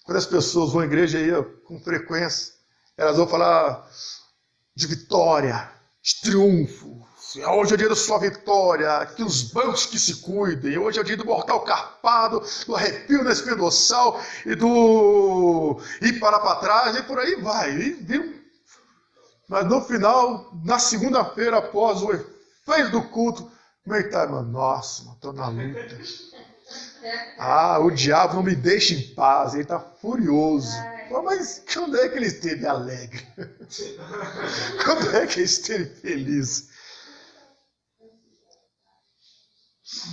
Quando as pessoas vão à igreja aí, com frequência, elas vão falar de vitória, de triunfo. Hoje é o dia da sua vitória, que os bancos que se cuidem. Hoje é o dia do mortal carpado, do arrepio na espinha dorsal e do ir para trás, e por aí vai. Mas no final, na segunda-feira, após o efeito do culto, como é que tá, irmão? Nossa, estou na luta. O diabo não me deixa em paz, ele está furioso. Mas quando é que ele esteve alegre? Quando é que ele esteve feliz?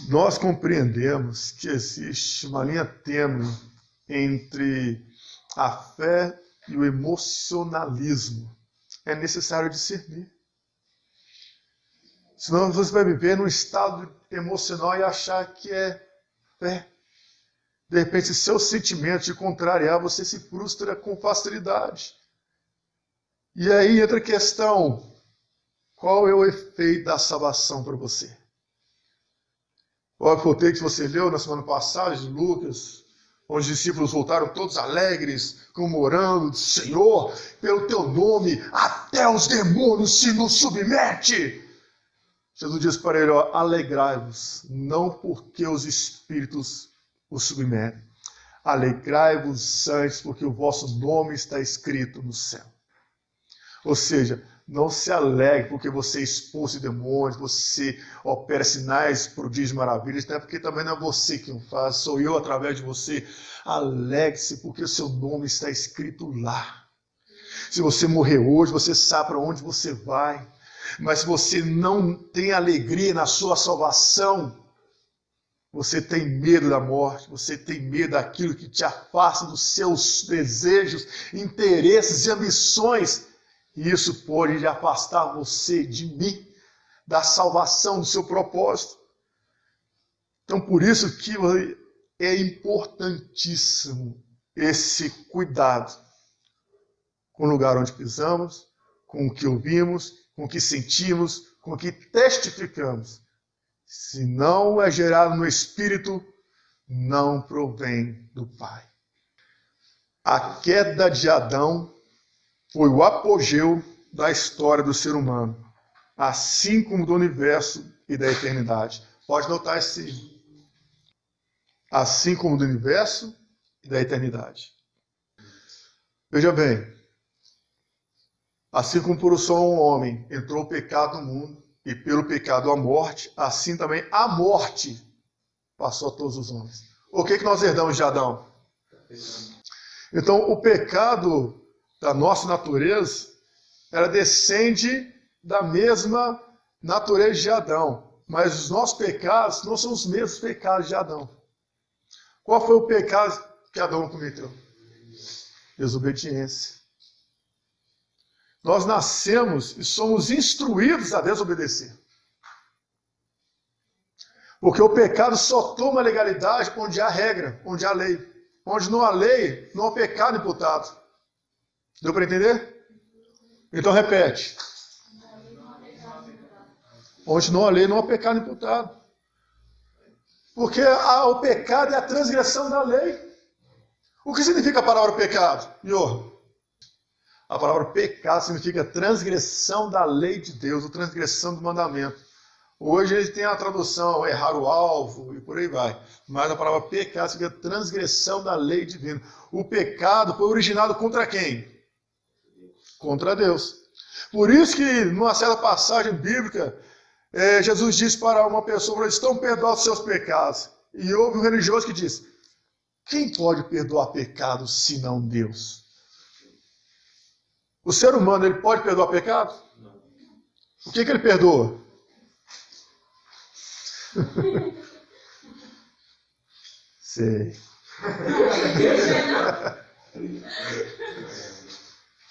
Nós compreendemos que existe uma linha tênue entre a fé e o emocionalismo. É necessário discernir. Senão você vai viver num estado emocional e achar que é fé. De repente, seus sentimentos de contrariar, você se frustra com facilidade. E aí entra a questão: qual é o efeito da salvação para você? Qual foi o texto que você leu na semana passada, de Lucas, onde os discípulos voltaram todos alegres, comemorando: Senhor, pelo teu nome, até os demônios se nos submetem. Jesus diz para ele: alegrai-vos, não porque os espíritos os submetem. Alegrai-vos antes, porque o vosso nome está escrito no céu. Ou seja, não se alegre porque você expulsa demônios, você opera sinais, prodígios, maravilhas, não é porque também não é você quem faz, sou eu através de você. Alegre-se porque o seu nome está escrito lá. Se você morrer hoje, você sabe para onde você vai. Mas se você não tem alegria na sua salvação, você tem medo da morte, você tem medo daquilo que te afasta dos seus desejos, interesses e ambições. E isso pode afastar você de mim, da salvação, do seu propósito. Então, por isso que é importantíssimo esse cuidado com o lugar onde pisamos, com o que ouvimos, com o que sentimos, com o que testificamos. Se não é gerado no Espírito, não provém do Pai. A queda de Adão foi o apogeu da história do ser humano, assim como do universo e da eternidade. Pode notar esse. Assim como do universo e da eternidade. Veja bem, assim como por só um homem entrou o pecado no mundo, e pelo pecado a morte, assim também a morte passou a todos os homens. O que nós herdamos de Adão? Então, o pecado da nossa natureza, ela descende da mesma natureza de Adão. Mas os nossos pecados não são os mesmos pecados de Adão. Qual foi o pecado que Adão cometeu? Desobediência. Nós nascemos e somos instruídos a desobedecer. Porque o pecado só toma legalidade onde há regra, onde há lei. Onde não há lei, não há pecado imputado. Deu para entender? Então repete. Onde não há lei, não há pecado imputado. Porque o pecado é a transgressão da lei. O que significa a palavra pecado? A palavra pecado significa transgressão da lei de Deus, ou transgressão do mandamento. Hoje eles têm a tradução, errar o alvo e por aí vai. Mas a palavra pecado significa transgressão da lei divina. O pecado foi originado contra quem? Contra Deus. Por isso que, numa certa passagem bíblica, Jesus disse para uma pessoa: estão perdoados os seus pecados. E houve um religioso que disse: quem pode perdoar pecados senão Deus? O ser humano, ele pode perdoar pecado? Não. O que ele perdoa? Sei.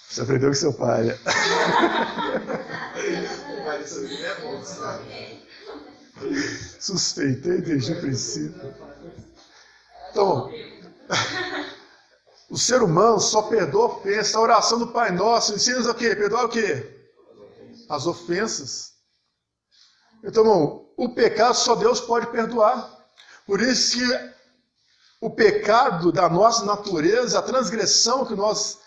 Você aprendeu com seu pai, né? Suspeitei desde o princípio. Então, o ser humano só perdoa ofensa. A oração do Pai Nosso ensina-nos o quê? Perdoar o quê? As ofensas. Então, irmão, o pecado só Deus pode perdoar. Por isso que o pecado da nossa natureza, a transgressão que nós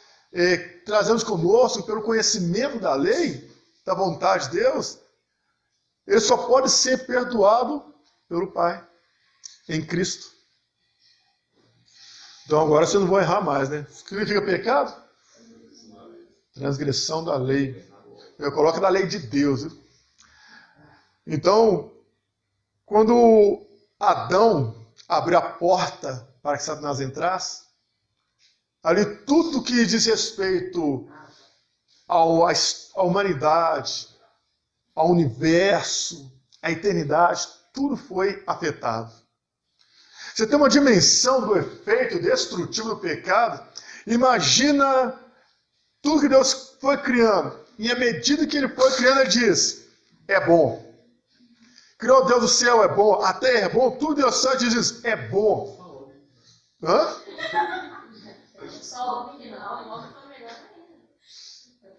trazemos conosco pelo conhecimento da lei, da vontade de Deus, ele só pode ser perdoado pelo Pai, em Cristo. Então agora vocês não vão errar mais, né? O que significa pecado? Transgressão da lei. Eu coloco da lei de Deus. Viu? Então, quando Adão abriu a porta para que Satanás entrasse, ali tudo que diz respeito à humanidade, ao universo, à eternidade, tudo foi afetado. Você tem uma dimensão do efeito destrutivo do pecado, imagina tudo que Deus foi criando, e à medida que ele foi criando, ele diz, é bom. Criou Deus o céu, é bom, a terra é bom, tudo Deus só diz, é bom. Hã? Só o homem que não, o homem foi melhor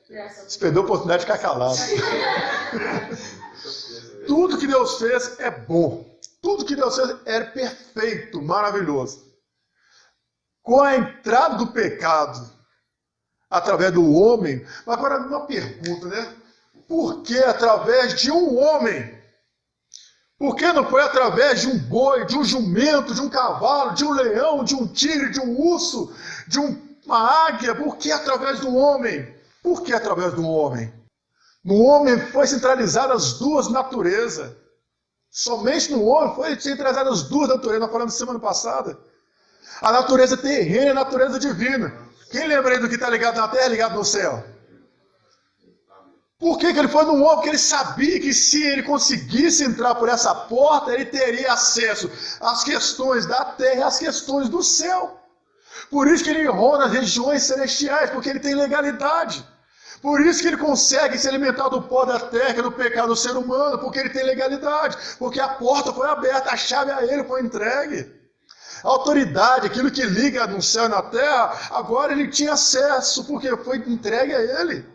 ainda. Você perdeu a oportunidade de ficar calado. Tudo que Deus fez é bom. Tudo que Deus fez é perfeito, maravilhoso. Com a entrada do pecado através do homem, agora uma pergunta, né? Por que através de um homem? Por que não foi através de um boi, de um jumento, de um cavalo, de um leão, de um tigre, de um urso, de uma águia? Por que através do homem? Por que através do homem? No homem foi centralizada as duas naturezas. Somente no homem foi centralizada as duas naturezas. Nós falamos semana passada. A natureza terrena e a natureza divina. Quem lembra aí do que está ligado na terra, ligado no céu? Por que ele foi no homem? Porque ele sabia que se ele conseguisse entrar por essa porta, ele teria acesso às questões da terra e às questões do céu. Por isso que ele ronda as regiões celestiais, porque ele tem legalidade. Por isso que ele consegue se alimentar do pó da terra, do pecado do ser humano, porque ele tem legalidade. Porque a porta foi aberta, a chave a ele foi entregue. A autoridade, aquilo que liga no céu e na terra, agora ele tinha acesso, porque foi entregue a ele.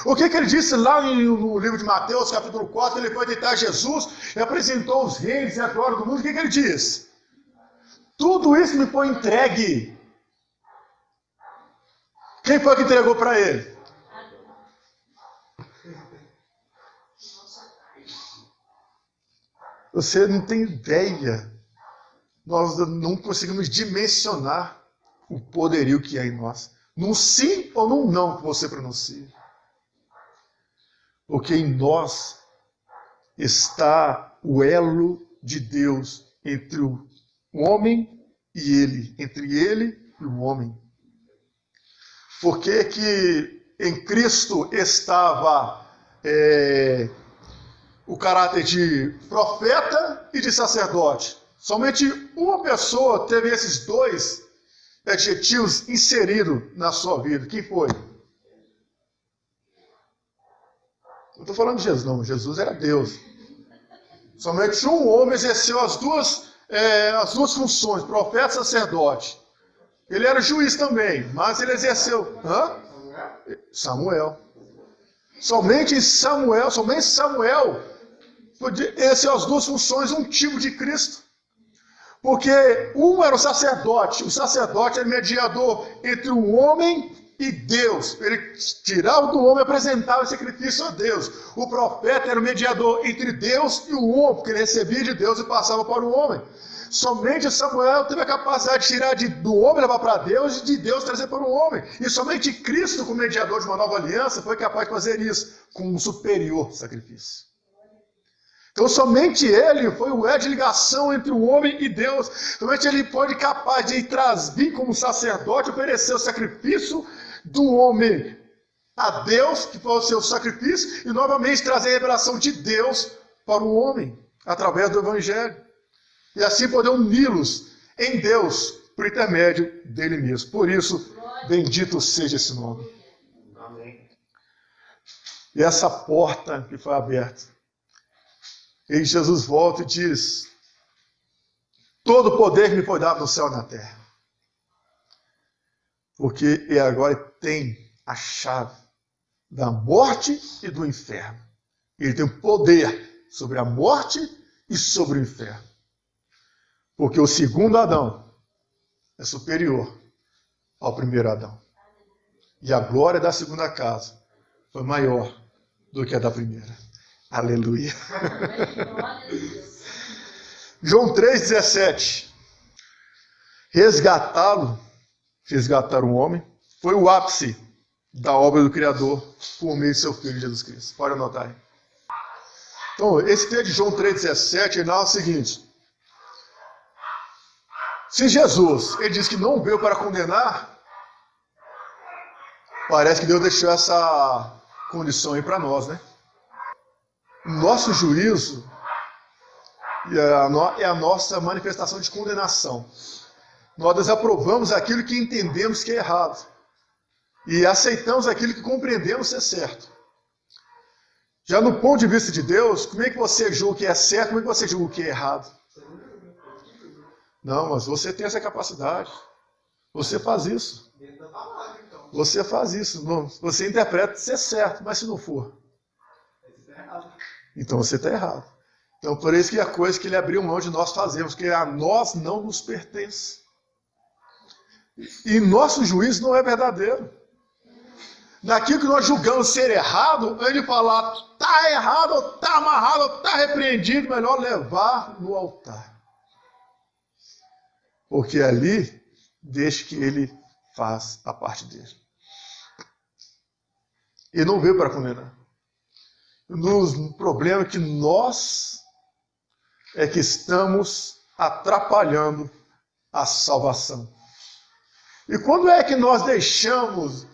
O que ele disse lá no livro de Mateus, capítulo 4, ele foi tentar Jesus e apresentou os reis e a glória do mundo. O que ele disse? Tudo isso me foi entregue. Quem foi que entregou para ele? Você não tem ideia. Nós não conseguimos dimensionar o poderio que há em nós. Num sim ou num não que você pronuncia. Porque em nós está o elo de Deus entre o homem e ele, entre ele e o homem. Porque que em Cristo estava o caráter de profeta e de sacerdote. Somente uma pessoa teve esses dois adjetivos inseridos na sua vida. Quem foi? Não estou falando de Jesus, não. Jesus era Deus. Somente um homem exerceu as duas funções, profeta e sacerdote. Ele era juiz também, mas ele exerceu... Samuel. Somente Samuel exerceu as duas funções, um tipo de Cristo. Porque um era o sacerdote era mediador entre o homem e Deus. Ele tirava do homem e apresentava o sacrifício a Deus. O profeta era o mediador entre Deus e o homem, porque ele recebia de Deus e passava para o homem. Somente Samuel teve a capacidade de tirar do homem, levar para Deus, e de Deus trazer para o homem. E somente Cristo, como mediador de uma nova aliança, foi capaz de fazer isso com um superior sacrifício. Então somente ele foi o elo de ligação entre o homem e Deus. Somente ele foi capaz de vir como sacerdote, oferecer o sacrifício do homem a Deus, que foi o seu sacrifício, e novamente trazer a revelação de Deus para o homem, através do Evangelho. E assim poder uni-los em Deus, por intermédio dele mesmo. Por isso, bendito seja esse nome. Amém. E essa porta que foi aberta. E Jesus volta e diz: todo o poder me foi dado no céu e na terra. Porque ele agora tem a chave da morte e do inferno. Ele tem o poder sobre a morte e sobre o inferno. Porque o segundo Adão é superior ao primeiro Adão. E a glória da segunda casa foi maior do que a da primeira. Aleluia. João 3,17. Resgatar um homem, foi o ápice da obra do Criador por meio de seu Filho Jesus Cristo. Pode anotar aí. Então, esse texto de João 3,17, ele narra o seguinte. Se Jesus, ele diz que não veio para condenar, parece que Deus deixou essa condição aí para nós, né? Nosso juízo é a nossa manifestação de condenação. Nós desaprovamos aquilo que entendemos que é errado. E aceitamos aquilo que compreendemos ser certo. Já no ponto de vista de Deus, como é que você julga o que é certo, como é que você julga o que é errado? Não, mas você tem essa capacidade. Você faz isso. Você faz isso. Você interpreta ser certo, mas se não for, então você está errado. Então por isso que a coisa que ele abriu mão de nós fazemos, que a nós não nos pertence. E nosso juízo não é verdadeiro. Naquilo que nós julgamos ser errado, ele falar, está errado, ou está amarrado, ou está repreendido, melhor levar no altar. Porque ali, deixa que ele faz a parte dele. Ele não veio para condenar. O problema é que nós é que estamos atrapalhando a salvação. E quando é que nós deixamos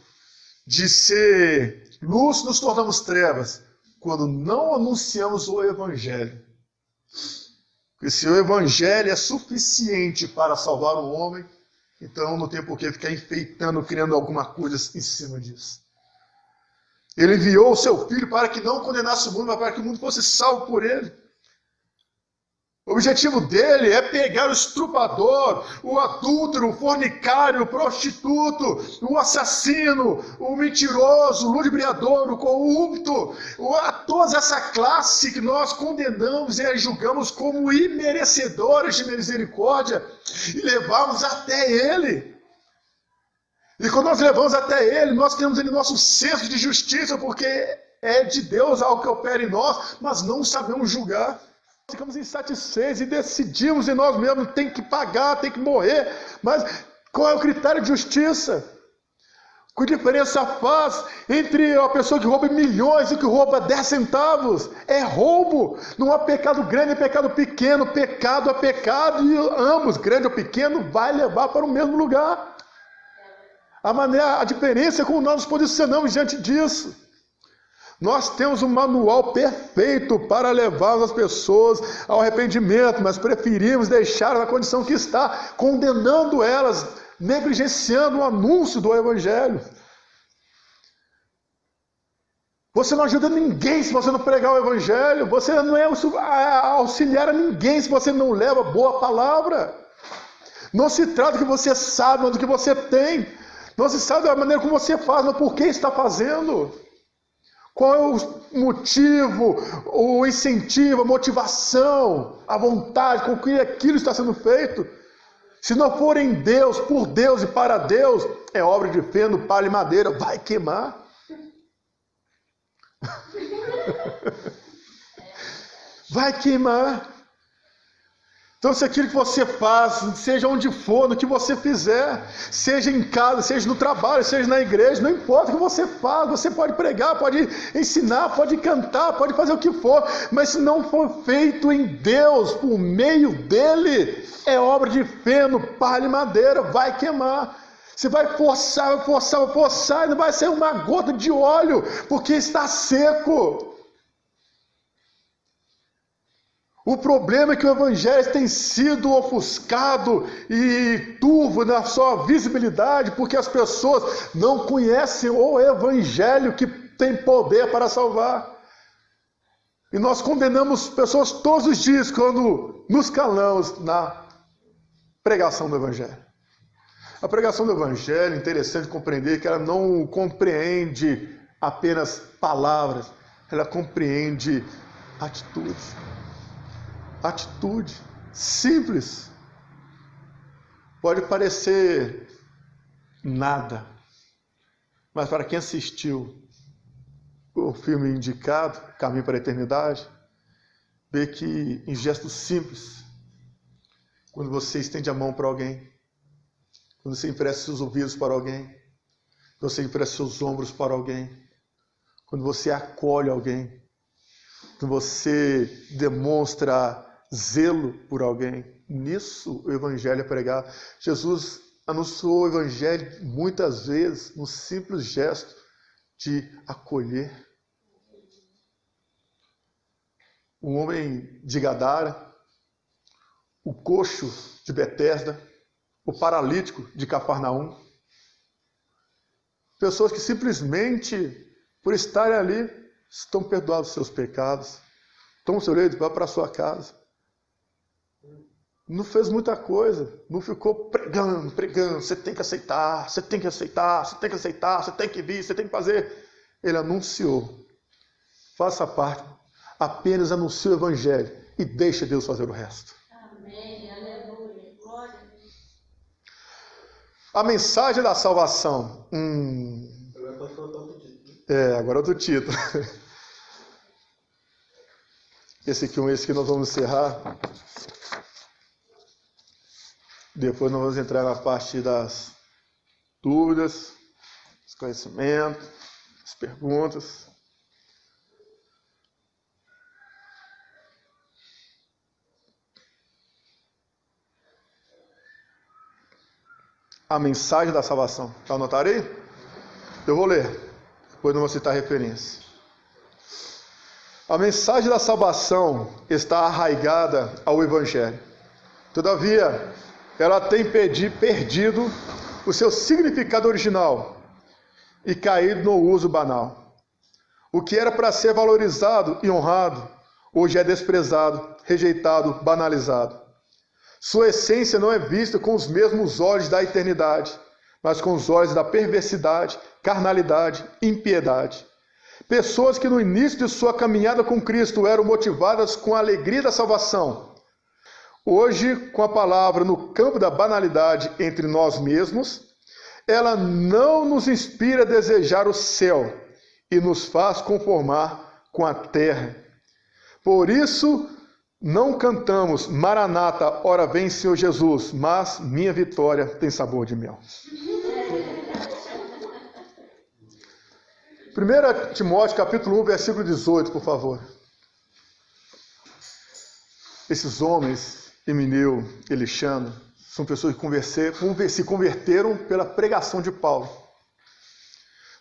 de ser luz, nos tornamos trevas? Quando não anunciamos o Evangelho. Porque se o Evangelho é suficiente para salvar o homem, então não tem por que ficar enfeitando, criando alguma coisa em cima disso. Ele enviou o seu Filho para que não condenasse o mundo, mas para que o mundo fosse salvo por ele. O objetivo dele é pegar o estrupador, o adúltero, o fornicário, o prostituto, o assassino, o mentiroso, o ludibriador, o corrupto, toda essa classe que nós condenamos e julgamos como imerecedores de misericórdia, e levamos até ele. E quando nós levamos até ele, nós temos ele nosso senso de justiça, porque é de Deus algo que opera em nós, mas não sabemos julgar. Ficamos insatisfeitos e decidimos em nós mesmos, tem que pagar, tem que morrer. Mas qual é o critério de justiça? Que diferença faz entre a pessoa que rouba milhões e que rouba 10 centavos? É roubo. Não há pecado grande e pecado pequeno. Pecado é pecado e ambos, grande ou pequeno, vai levar para o mesmo lugar. A diferença é como nós nos posicionamos diante disso. Nós temos um manual perfeito para levar as pessoas ao arrependimento, mas preferimos deixar na condição que está, condenando elas, negligenciando o anúncio do Evangelho. Você não ajuda ninguém se você não pregar o Evangelho. Você não é auxiliar a ninguém se você não leva boa palavra. Não se trata do que você sabe, mas do que você tem. Não se sabe da maneira como você faz, mas por que está fazendo. Qual é o motivo, o incentivo, a motivação, a vontade com que aquilo está sendo feito? Se não for em Deus, por Deus e para Deus, é obra de feno, palha e madeira, vai queimar. Vai queimar. Então, se aquilo que você faz, seja onde for, no que você fizer, seja em casa, seja no trabalho, seja na igreja, não importa o que você faz, você pode pregar, pode ensinar, pode cantar, pode fazer o que for, mas se não for feito em Deus, por meio dele, é obra de feno, palha e madeira, vai queimar. Você vai forçar, e não vai sair uma gota de óleo, porque está seco. O problema é que o Evangelho tem sido ofuscado e turvo na sua visibilidade, porque as pessoas não conhecem o Evangelho que tem poder para salvar. E nós condenamos pessoas todos os dias quando nos calamos na pregação do Evangelho. A pregação do Evangelho é interessante compreender que ela não compreende apenas palavras, ela compreende atitudes. Atitude simples, Pode parecer nada, mas para quem assistiu o filme indicado, Caminho para a Eternidade, vê que em gestos simples, quando você estende a mão para alguém, quando você empresta seus ouvidos para alguém, quando você empresta seus ombros para alguém, quando você acolhe alguém, quando você demonstra zelo por alguém, nisso o Evangelho é pregado. Jesus anunciou o Evangelho muitas vezes no simples gesto de acolher. O homem de Gadara, o coxo de Betesda, o paralítico de Cafarnaum. Pessoas que simplesmente, por estarem ali, estão perdoados os seus pecados. Toma o seu leito, vai para a sua casa. Não fez muita coisa, não ficou pregando, você tem que aceitar, você tem que aceitar, você tem que aceitar, você tem que vir, você tem que fazer. Ele anunciou, faça parte, apenas anuncie o Evangelho e deixe Deus fazer o resto. Amém, aleluia, glória a Deus. A mensagem da salvação. Agora pode colocar outro título. Agora outro título. Esse aqui nós vamos encerrar. Depois nós vamos entrar na parte das dúvidas, esclarecimento, as perguntas. A mensagem da salvação. Tá anotado aí? Eu vou ler, depois não vou citar referência. A mensagem da salvação está arraigada ao Evangelho. Todavia, ela tem perdido o seu significado original e caído no uso banal. O que era para ser valorizado e honrado, hoje é desprezado, rejeitado, banalizado. Sua essência não é vista com os mesmos olhos da eternidade, mas com os olhos da perversidade, carnalidade, impiedade. Pessoas que no início de sua caminhada com Cristo eram motivadas com a alegria da salvação, hoje, com a palavra no campo da banalidade entre nós mesmos, ela não nos inspira a desejar o céu e nos faz conformar com a terra. Por isso, não cantamos Maranata, ora vem Senhor Jesus, mas minha vitória tem sabor de mel. 1 Timóteo capítulo 1, versículo 18, por favor. Esses homens, Emineu, Alexandre, são pessoas que se converteram pela pregação de Paulo.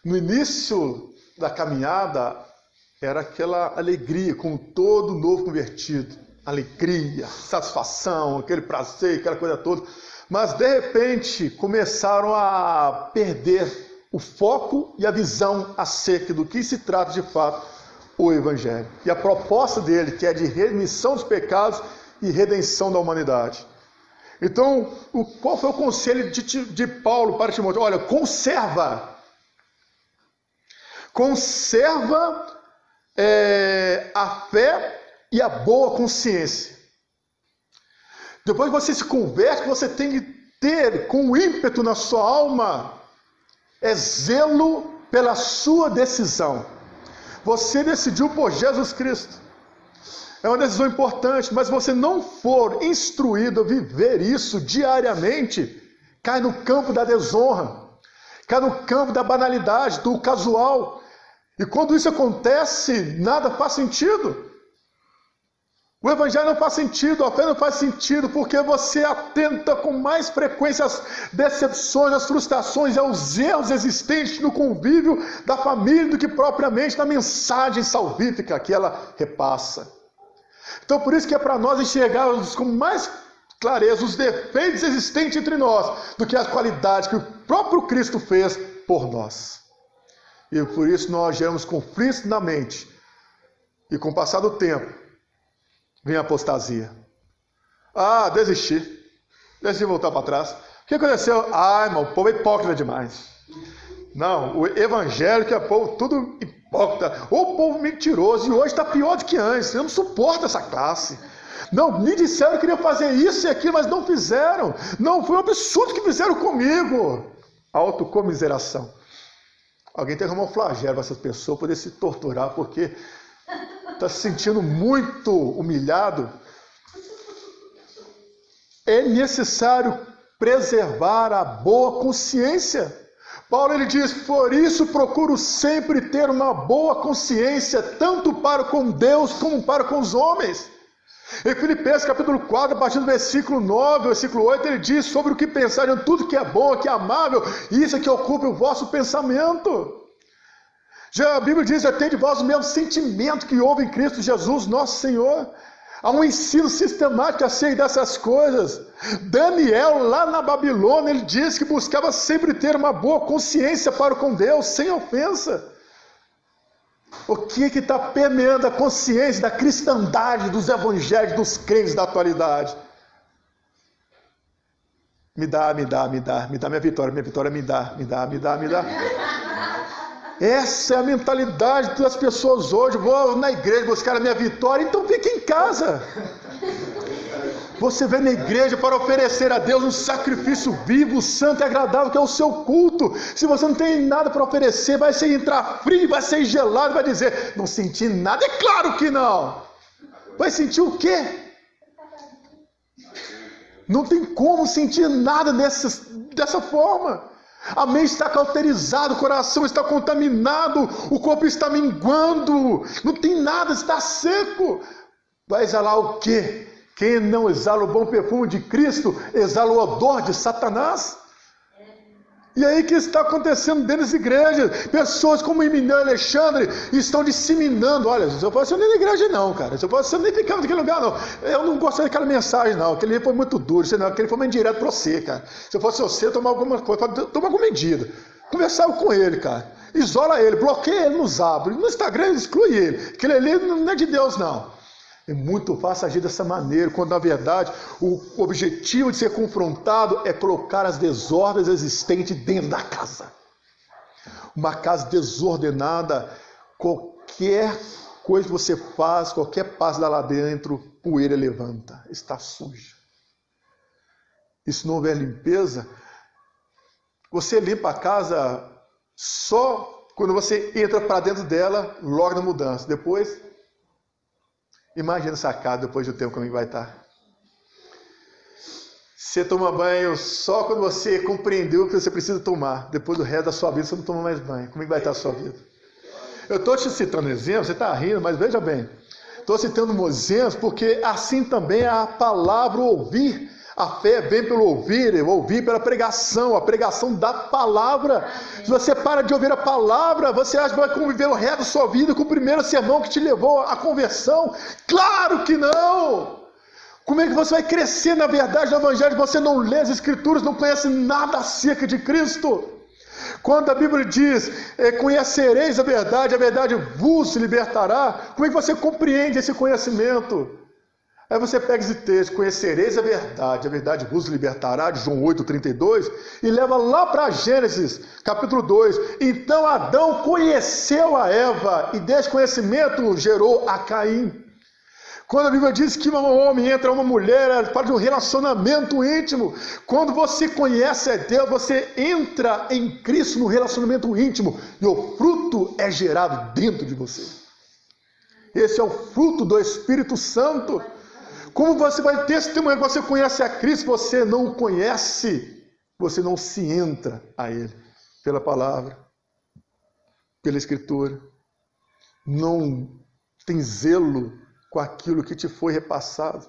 No início da caminhada, era aquela alegria com todo novo convertido. Alegria, satisfação, aquele prazer, aquela coisa toda. Mas, de repente, começaram a perder o foco e a visão acerca do que se trata de fato o Evangelho. E a proposta dele, que é de remissão dos pecados e redenção da humanidade. Então, qual foi o conselho de Paulo para Timóteo? Olha, conserva a fé e a boa consciência. Depois que você se converte, você tem que ter com ímpeto na sua alma zelo pela sua decisão. Você decidiu por Jesus Cristo. É uma decisão importante, mas se você não for instruído a viver isso diariamente, cai no campo da desonra, cai no campo da banalidade, do casual. E quando isso acontece, nada faz sentido. O Evangelho não faz sentido, a fé não faz sentido, porque você atenta com mais frequência às decepções, às frustrações e aos erros existentes no convívio da família do que propriamente na mensagem salvífica que ela repassa. Então, por isso que é para nós enxergarmos com mais clareza os defeitos existentes entre nós do que as qualidades que o próprio Cristo fez por nós. E por isso nós geramos conflitos na mente. E com o passar do tempo, vem a apostasia. Desisti de voltar para trás. O que aconteceu? Irmão, o povo é hipócrita demais. Não, o evangélico é povo tudo hipócrita. Ou povo mentiroso. E hoje está pior do que antes. Eu não suporto essa classe. Não, me disseram que queriam fazer isso e aquilo, mas não fizeram. Não, foi um absurdo que fizeram comigo. Autocomiseração. Alguém tem que arrumar um flagelo para essa pessoa poder se torturar, porque está se sentindo muito humilhado. É necessário preservar a boa consciência. Paulo ele diz, por isso procuro sempre ter uma boa consciência, tanto para com Deus como para com os homens. Em Filipenses capítulo 4, a partir do versículo 9, versículo 8, ele diz sobre o que pensar em tudo que é bom, que é amável, isso é que ocupe o vosso pensamento. Já a Bíblia diz, tem de vós o mesmo sentimento que houve em Cristo Jesus, nosso Senhor. Há um ensino sistemático acerca dessas coisas. Daniel, lá na Babilônia, ele diz que buscava sempre ter uma boa consciência para com Deus, sem ofensa. O que está permeando a consciência da cristandade, dos evangelhos, dos crentes da atualidade? Me dá minha vitória me dá. Essa é a mentalidade das pessoas hoje. Vou na igreja buscar a minha vitória, então fique em casa. Você vem na igreja para oferecer a Deus um sacrifício vivo, santo e agradável, que é o seu culto. Se você não tem nada para oferecer, vai ser entrar frio, vai ser gelado, vai dizer, não senti nada. É claro que não. Vai sentir o quê? Não tem como sentir nada dessa forma. A mente está cauterizada, o coração está contaminado, o corpo está minguando, não tem nada, está seco. Vai exalar o quê? Quem não exala o bom perfume de Cristo, exala o odor de Satanás. E aí que está acontecendo dentro das igrejas? Pessoas como Emineu e Alexandre estão disseminando. Olha, se eu fosse nem na igreja não, cara. Se eu fosse nem ficava naquele lugar não. Eu não gostei daquela mensagem não. Aquele foi muito duro. Aquele foi meio direto para você, cara. Se eu fosse você, tomar alguma coisa, tomar alguma medida. Conversava com ele, cara. Isola ele, bloqueia ele no Zap. No Instagram, exclui ele. Aquele ali não é de Deus não. É muito fácil agir dessa maneira, quando na verdade o objetivo de ser confrontado é colocar as desordens existentes dentro da casa. Uma casa desordenada, qualquer coisa que você faz, qualquer passo lá dentro, poeira levanta, está suja. E se não houver limpeza, você limpa a casa só quando você entra para dentro dela, logo na mudança. Depois... imagina essa casa depois do tempo como é que vai estar. Você toma banho só quando você compreendeu o que você precisa tomar. Depois do resto da sua vida você não toma mais banho. Como é que vai estar a sua vida? Eu estou te citando exemplos, você está rindo, mas veja bem. Estou citando exemplos porque assim também a palavra ouvir. A fé vem pelo ouvir pela pregação, a pregação da palavra. Se você para de ouvir a palavra, você acha que vai conviver o resto da sua vida com o primeiro sermão que te levou à conversão? Claro que não! Como é que você vai crescer na verdade do evangelho se você não lê as escrituras, não conhece nada acerca de Cristo? Quando a Bíblia diz, conhecereis a verdade vos libertará, como é que você compreende esse conhecimento? Aí você pega esse texto, conhecereis a verdade vos libertará, de João 8,32, e leva lá para Gênesis, capítulo 2. Então Adão conheceu a Eva, e desse conhecimento gerou a Caim. Quando a Bíblia diz que um homem entra uma mulher, fala de um relacionamento íntimo. Quando você conhece a Deus, você entra em Cristo no relacionamento íntimo, e o fruto é gerado dentro de você. Esse é o fruto do Espírito Santo. Como você vai testemunhar que você conhece a Cristo, você não o conhece, você não se entra a Ele, pela palavra, pela Escritura, não tem zelo com aquilo que te foi repassado.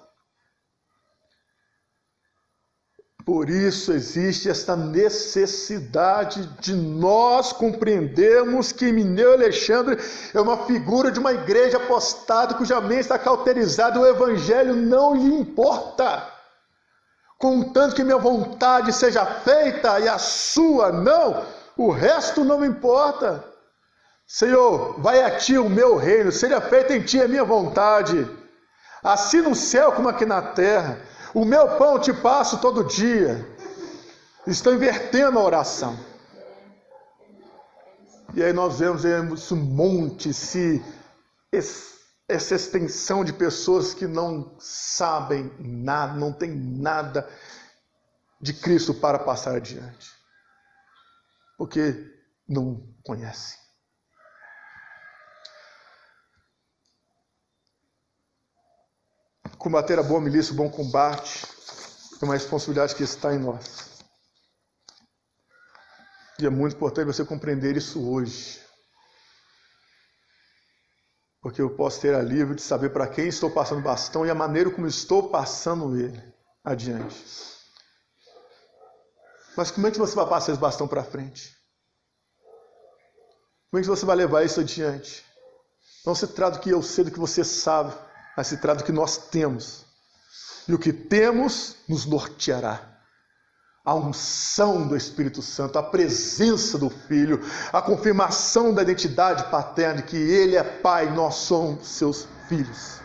Por isso existe esta necessidade de nós compreendermos que Emineu e Alexandre é uma figura de uma igreja apostada cuja mente está cauterizada e o evangelho não lhe importa. Contanto que minha vontade seja feita e a sua não, o resto não me importa. Senhor, vai a ti o meu reino, seja feita em ti a minha vontade, assim no céu como aqui na terra. O meu pão te passo todo dia. Estou invertendo a oração. E aí nós vemos esse monte se essa extensão de pessoas que não sabem nada, não tem nada de Cristo para passar adiante. Porque não conhecem. Combater a boa milícia, o bom combate, é uma responsabilidade que está em nós. E é muito importante você compreender isso hoje. Porque eu posso ter alívio de saber para quem estou passando o bastão e a maneira como estou passando ele adiante. Mas como é que você vai passar esse bastão para frente? Como é que você vai levar isso adiante? Não se trata do que eu sei, do que você sabe, mas se trata do que nós temos. E o que temos nos norteará. A unção do Espírito Santo, a presença do Filho, a confirmação da identidade paterna, de que Ele é Pai e nós somos seus filhos.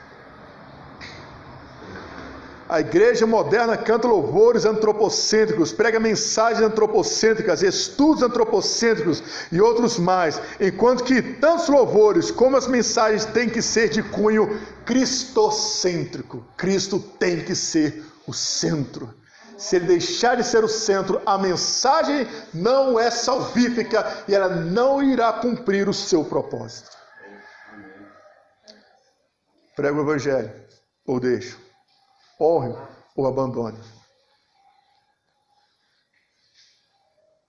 A igreja moderna canta louvores antropocêntricos, prega mensagens antropocêntricas, estudos antropocêntricos e outros mais, enquanto que tantos louvores como as mensagens têm que ser de cunho cristocêntrico. Cristo tem que ser o centro. Se ele deixar de ser o centro, a mensagem não é salvífica e ela não irá cumprir o seu propósito. Prega o evangelho, ou deixa. Honre ou abandone.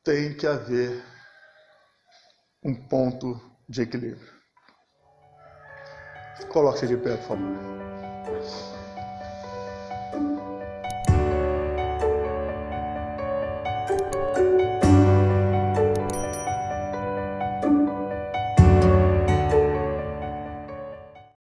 Tem que haver um ponto de equilíbrio. Coloque-se de pé, por favor.